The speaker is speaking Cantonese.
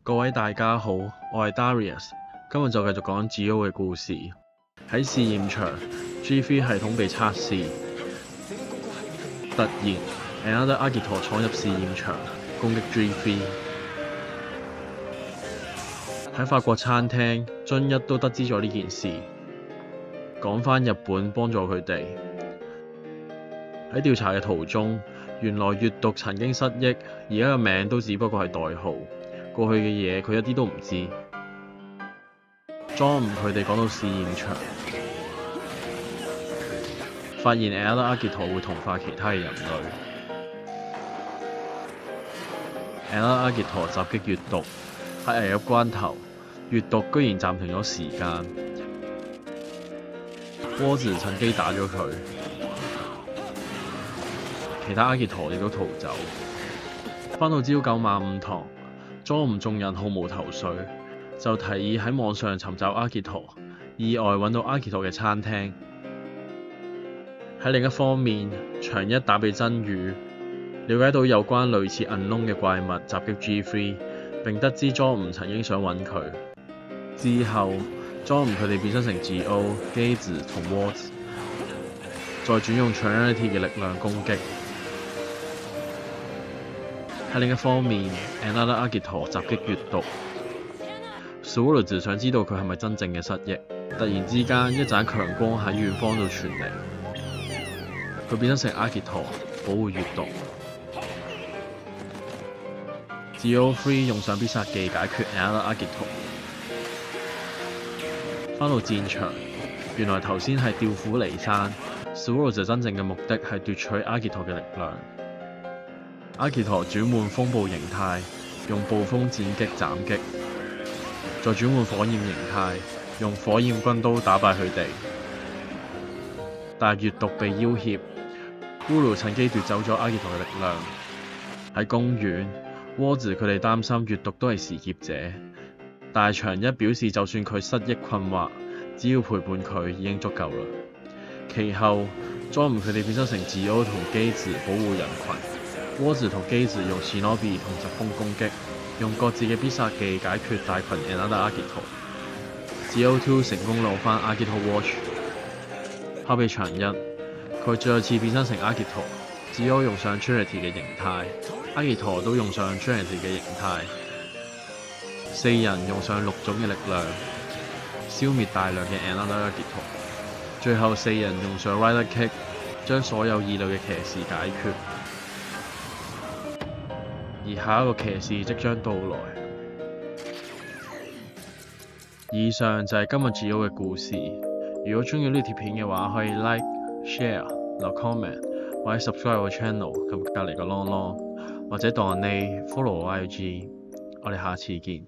各位大家好，我係 Darius， 今日就繼續講 Zi-O 嘅故事。喺試驗場 G3 系統被測試，突然 Another Agito 闖入試驗場攻擊 G3。喺法國餐廳，津一都得知咗呢件事，趕返日本幫助佢哋。喺調查嘅途中，原來閱讀曾經失憶，而家嘅名都只不過係代號。過去嘅嘢佢一啲都唔知。莊吳佢哋講到試驗場，發現 Another Agito 會同化其他嘅人類。Another Agito 襲擊閱讀，喺危急關頭，閱讀居然暫停咗時間。鍋子趁機打咗佢，其他 Agito 亦都逃走。返到朝九晚五堂，莊吳眾人毫無頭緒，就提議喺網上尋找 Agito， 意外揾到 Agito 嘅餐廳。喺另一方面，長一打俾真宇，了解到有關類似 Unknown 嘅怪物襲擊 G3， 並得知莊吳曾經想揾佢。之後，莊吳佢哋變身成 Zi-O、基子同 Waltz， 再轉用 Trinity 嘅力量攻擊。喺另一方面 ，Another Agito 襲擊閱讀。Swallow 想知道佢係咪真正嘅失憶。突然之間，一盞強光喺遠方度傳嚟，佢變身成 Agito 保護閱讀。Zi-O3 用上必殺技解決 Another Agito。返到戰場，原來頭先係調虎離山。Swallow 真正嘅目的係奪取 Agito 嘅力量。Agito 轉換風暴形態，用暴風戰擊斬擊，再轉換火焰形態，用火焰軍刀打敗佢哋。但閱讀被要挾，烏魯趁機奪走咗 Agito 嘅力量。喺公園，鍋子佢哋擔心閱讀都係時劫者，但長一表示就算佢失憶困惑，只要陪伴佢已經足夠啦。其後，莊吳佢哋變身成 Zi-O 同基子保護人群。鍋子同基子用 Shinobi 同疾風攻擊，用各自嘅必殺技解決大群 Another Agito。Zi-O2 成功攞返 Agito Watch， 交俾長一，佢再次變身成 Agito。Zi-O 用上 Trinity 嘅形態 ，Agito 都用上 Trinity 嘅形態，四人用上6種嘅力量，消滅大量嘅 Another Agito。最後四人用上 Rider Kick， 將所有異類嘅騎士解決。而下一個騎士即將到來。以上就係今日 Zi-O 嘅故事。如果鍾意呢條片嘅話，可以 like、share、留 comment 或者 subscribe 我 channel， 撳隔離個啷啷，或者 donate follow 我 IG。我哋下次見。